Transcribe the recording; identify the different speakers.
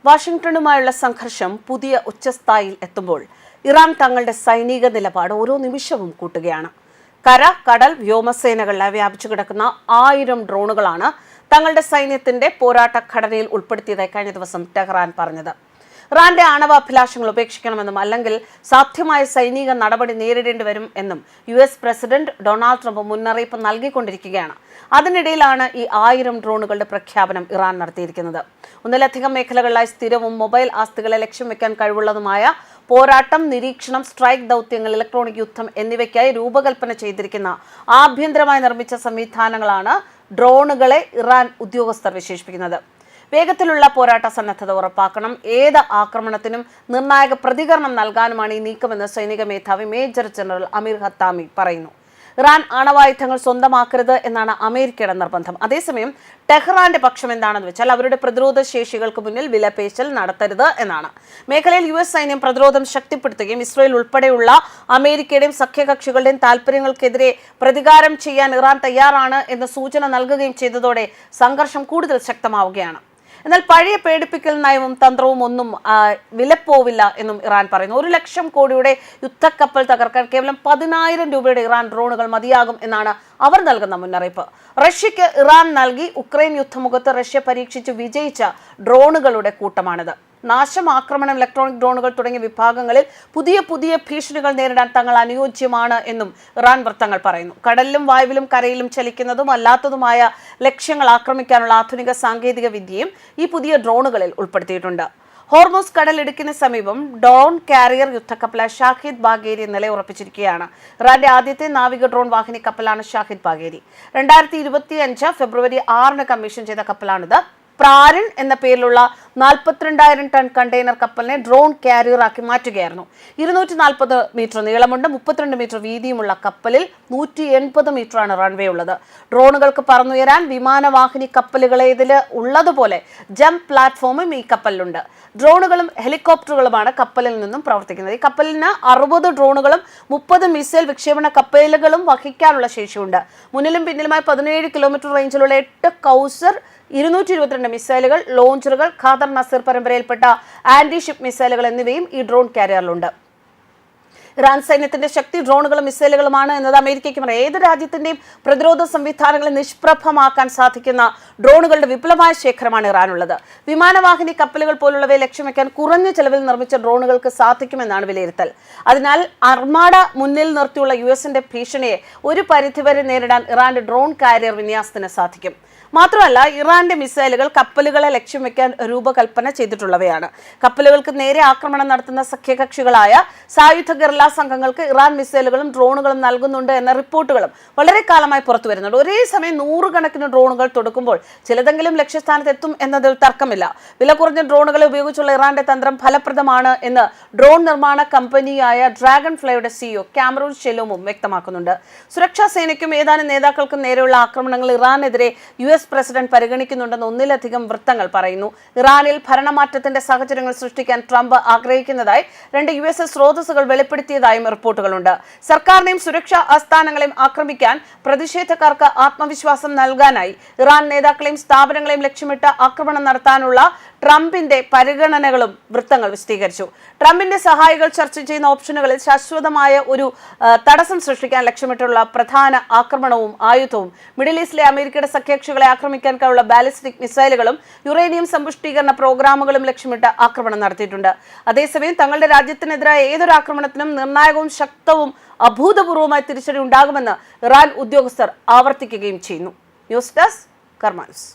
Speaker 1: വാഷിംഗ്ടണുമായുള്ള സംഘർഷം പുതിയ ഉച്ചസ്ഥായിയിൽ എത്തുമ്പോൾ ഇറാൻ തങ്ങളുടെ സൈനിക നിലപാട് ഓരോ നിമിഷവും കൂട്ടുകയാണ്. കര, കടൽ, വ്യോമസേനകളിലെ വ്യാപിച്ചു കിടക്കുന്ന 1000 ഡ്രോണുകളാണ് തങ്ങളുടെ സൈന്യത്തിന്റെ പോരാട്ട ഘടനയിൽ ഉൾപ്പെടുത്തിയതായി കഴിഞ്ഞ ദിവസം ടെഹ്റാൻ പറഞ്ഞത്. ഇറാന്റെ ആണവ അഭിലാഷങ്ങൾ ഉപേക്ഷിക്കണമെന്നും അല്ലെങ്കിൽ സാധ്യമായ സൈനിക നടപടി നേരിടേണ്ടി വരും എന്നും US പ്രസിഡന്റ് ഡൊണാൾഡ് ട്രംപ് മുന്നറിയിപ്പ് നൽകിക്കൊണ്ടിരിക്കുകയാണ്. അതിനിടയിലാണ് ഈ 1000 ഡ്രോണുകളുടെ പ്രഖ്യാപനം ഇറാൻ നടത്തിയിരിക്കുന്നത്. ഒന്നിലധികം മേഖലകളിലായി സ്ഥിരവും മൊബൈൽ ആസ്തികളെ ലക്ഷ്യം വെക്കാൻ കഴിവുള്ളതുമായ പോരാട്ടം, നിരീക്ഷണം, സ്ട്രൈക്ക് ദൗത്യങ്ങൾ, ഇലക്ട്രോണിക് യുദ്ധം എന്നിവയ്ക്കായി രൂപകൽപ്പന ചെയ്തിരിക്കുന്ന ആഭ്യന്തരമായി നിർമ്മിച്ച സംവിധാനങ്ങളാണ് ഡ്രോണുകളെ ഇറാൻ ഉദ്യോഗസ്ഥർ വിശേഷിപ്പിക്കുന്നത്. വേഗത്തിലുള്ള പോരാട്ട സന്നദ്ധത ഉറപ്പാക്കണം, ഏത് ആക്രമണത്തിനും നിർണായക പ്രതികരണം നൽകാനുമാണ് ഈ നീക്കമെന്ന് സൈനിക മേധാവി മേജർ ജനറൽ അമീർ ഹത്താമി പറയുന്നു. ഇറാൻ ആണവായുധങ്ങൾ സ്വന്തമാക്കരുത് എന്നാണ് അമേരിക്കയുടെ നിർബന്ധം. അതേസമയം ടെഹ്റാന്റെ പക്ഷം എന്താണെന്ന് വെച്ചാൽ അവരുടെ പ്രതിരോധ ശേഷികൾക്ക് മുന്നിൽ വിലപേശൽ നടത്തരുത് എന്നാണ്. മേഖലയിൽ US സൈന്യം പ്രതിരോധം ശക്തിപ്പെടുത്തുകയും ഇസ്രയേൽ ഉൾപ്പെടെയുള്ള അമേരിക്കയുടെയും സഖ്യകക്ഷികളുടെയും താൽപര്യങ്ങൾക്കെതിരെ പ്രതികാരം ചെയ്യാൻ ഇറാൻ തയ്യാറാണ് എന്ന സൂചന നൽകുകയും ചെയ്തതോടെ സംഘർഷം കൂടുതൽ ശക്തമാവുകയാണ്. എന്നാൽ പഴയ പേടിപ്പിക്കൽ നയവും തന്ത്രവും ഒന്നും വിലപ്പോവില്ല എന്നും ഇറാൻ പറയുന്നു. 1 ലക്ഷം കോടിയുടെ യുദ്ധക്കപ്പൽ തകർക്കാൻ കേവലം 10,000 രൂപയുടെ ഇറാൻ ഡ്രോണുകൾ മതിയാകും എന്നാണ് അവർ നൽകുന്ന മുന്നറിയിപ്പ്. റഷ്യക്ക് ഇറാൻ നൽകി ഉക്രൈൻ യുദ്ധമുഖത്ത് റഷ്യ പരീക്ഷിച്ച് വിജയിച്ച ഡ്രോണുകളുടെ കൂട്ടമാണിത്. നാശം, ആക്രമണം, ഇലക്ട്രോണിക് ഡ്രോണുകൾ തുടങ്ങിയ വിഭാഗങ്ങളിൽ പുതിയ ഭീഷണികൾ നേരിടാൻ തങ്ങൾ അനുയോജ്യമാണ് എന്നും ഇറാൻ വൃത്തങ്ങൾ പറയുന്നു. കടലിലും വായുവിലും കരയിലും ചലിക്കുന്നതും അല്ലാത്തതുമായ ലക്ഷ്യങ്ങൾ ആക്രമിക്കാനുള്ള ആധുനിക സാങ്കേതിക വിദ്യയും ഈ പുതിയ ഡ്രോണുകളിൽ ഉൾപ്പെടുത്തിയിട്ടുണ്ട്. ഹോർമൂസ് കടലിടുക്കിന് സമീപം ഡ്രോൺ കാരിയർ യുദ്ധക്കപ്പലായ ഷാഹിദ് ബാഗേരി നിലയുറപ്പിച്ചിരിക്കുകയാണ്. ഇറാന്റെ ആദ്യത്തെ നാവിക ഡ്രോൺ വാഹിനി കപ്പലാണ് ഷാഹിദ് ബാഗേരി. 2025 ഫെബ്രുവരി 6 കമ്മീഷൻ ചെയ്ത കപ്പലാണിത്. പ്രാരൻ എന്ന പേരിലുള്ള 42,000 ടൺ കണ്ടെയ്നർ കപ്പലിനെ ഡ്രോൺ കാരിയറാക്കി മാറ്റുകയായിരുന്നു. 240 മീറ്റർ നീളമുണ്ട്, 32 മീറ്റർ വീതിയുമുള്ള കപ്പലിൽ 180 മീറ്ററാണ് റൺവേ ഉള്ളത്. ഡ്രോണുകൾക്ക് പറന്നുയരാൻ വിമാനവാഹിനി കപ്പലുകളേതിൽ ഉള്ളതുപോലെ ജംപ് പ്ലാറ്റ്ഫോമും ഈ കപ്പലിലുണ്ട്. ഡ്രോണുകളും ഹെലികോപ്റ്ററുകളുമാണ് കപ്പലിൽ നിന്നും പ്രവർത്തിക്കുന്നത്. ഈ കപ്പലിന് 60 ഡ്രോണുകളും 30 മിസൈൽ വിക്ഷേപണ കപ്പലുകളും വഹിക്കാനുള്ള ശേഷിയുണ്ട്. മുന്നിലും പിന്നിലുമായി 17 കിലോമീറ്റർ റേഞ്ചിലുള്ള 8 കൗസർ 222 മിസൈലുകൾ, ലോഞ്ചറുകൾ, ഖാദർ നസീർ പരമ്പരയിൽപ്പെട്ട ആന്റി ഷിപ്പ് മിസൈലുകൾ എന്നിവയും ഈ ഡ്രോൺ കാരിയറിലുണ്ട്. ഇറാൻ സൈന്യത്തിന്റെ ശക്തി ഡ്രോണുകളും മിസൈലുകളുമാണ് എന്നത് അമേരിക്കയ്ക്കും ഏത് രാജ്യത്തിന്റെയും പ്രതിരോധ സംവിധാനങ്ങളെ നിഷ്പ്രഭമാക്കാൻ സാധിക്കുന്ന ഡ്രോണുകളുടെ വിപുലമായ ശേഖരമാണ് ഇറാനുള്ളത്. വിമാനവാഹിനി കപ്പലുകൾ പോലുള്ളവയെ ലക്ഷ്യം വെക്കാൻ കുറഞ്ഞ ചെലവിൽ നിർമ്മിച്ച ഡ്രോണുകൾക്ക് സാധിക്കുമെന്നാണ് വിലയിരുത്തൽ. അതിനാൽ അർമാഡ മുന്നിൽ നിർത്തിയുള്ള USന്റെ ഭീഷണിയെ ഒരു പരിധിവരെ നേരിടാൻ ഇറാന്റെ ഡ്രോൺ കാരിയർ വിന്യാസത്തിന് സാധിക്കും. മാത്രമല്ല, ഇറാന്റെ മിസൈലുകൾ കപ്പലുകളെ ലക്ഷ്യം വെക്കാൻ രൂപകൽപ്പന ചെയ്തിട്ടുള്ളവയാണ്. കപ്പലുകൾക്ക് നേരെ ആക്രമണം നടത്തുന്ന സഖ്യകക്ഷികളായ സായുധ ഗറില്ല സംഘങ്ങൾക്ക് ഇറാൻ മിസൈലുകളും ഡ്രോണുകളും നൽകുന്നുണ്ട് എന്ന റിപ്പോർട്ടുകളും വളരെ കാലമായി പുറത്തു വരുന്നുണ്ട്. ഒരേ സമയം 100 കണക്കിന് ഡ്രോണുകൾ തൊടുക്കുമ്പോൾ ചിലതെങ്കിലും ലക്ഷ്യസ്ഥാനത്ത് എത്തും എന്നതിൽ തർക്കമില്ല. വില കുറഞ്ഞ ഡ്രോണുകളെ ഉപയോഗിച്ചുള്ള ഇറാന്റെ തന്ത്രം ഫലപ്രദമാണ് എന്ന് ഡ്രോൺ നിർമ്മാണ കമ്പനിയായ ഡ്രാഗൺ ഫ്ലൈയുടെ CEO കാമറൂൺ ഷെലോമും വ്യക്തമാക്കുന്നുണ്ട്. സുരക്ഷാ സേനയ്ക്കും ഏതാനും നേതാക്കൾക്കും നേരെയുള്ള ആക്രമണങ്ങൾ ഇറാനെതിരെ US പ്രസിഡന്റ് പരിഗണിക്കുന്നുണ്ടെന്ന് ഒന്നിലധികം വൃത്തങ്ങൾ പറയുന്നു. ഇറാനിൽ ഭരണമാറ്റത്തിന്റെ സാഹചര്യങ്ങൾ സൃഷ്ടിക്കാൻ ട്രംപ് ആഗ്രഹിക്കുന്നതായി 2 US സ്രോതസ്സുകൾ വെളിപ്പെടുത്തിയതായും റിപ്പോർട്ടുകളുണ്ട്. സർക്കാരിനെയും സുരക്ഷാ ആസ്ഥാനങ്ങളെയും ആക്രമിക്കാൻ പ്രതിഷേധക്കാർക്ക് ആത്മവിശ്വാസം നൽകാനായി ഇറാൻ നേതാക്കളെയും സ്ഥാപനങ്ങളെയും ലക്ഷ്യമിട്ട് ആക്രമണം നടത്താനുള്ള ട്രംപിന്റെ പരിഗണനകളും വൃത്തങ്ങൾ വിശദീകരിച്ചു. ട്രംപിന്റെ സഹായികൾ ചർച്ച ചെയ്യുന്ന ഓപ്ഷനുകളിൽ ശാശ്വതമായ ഒരു തടസ്സം സൃഷ്ടിക്കാൻ ലക്ഷ്യമിട്ടുള്ള പ്രധാന ആക്രമണവും ആയുധവും മിഡിൽ ഈസ്റ്റിലെ അമേരിക്കയുടെ സഖ്യകക്ഷികളെ ആക്രമിക്കാൻ കഴിവുള്ള ബാലിസ്റ്റിക് മിസൈലുകളും യുറേനിയം സമ്പുഷ്ടീകരണ പ്രോഗ്രാമുകളും ലക്ഷ്യമിട്ട് ആക്രമണം നടത്തിയിട്ടുണ്ട്. അതേസമയം തങ്ങളുടെ രാജ്യത്തിനെതിരായ ഏതൊരു ആക്രമണത്തിനും നിർണായകവും ശക്തവും അഭൂതപൂർവമായ തിരിച്ചടി ഉണ്ടാകുമെന്ന് ഇറാൻ ഉദ്യോഗസ്ഥർ ആവർത്തിക്കുകയും ചെയ്യുന്നു. ന്യൂസ് ഡെസ്ക് കർമ്മ ന്യൂസ്.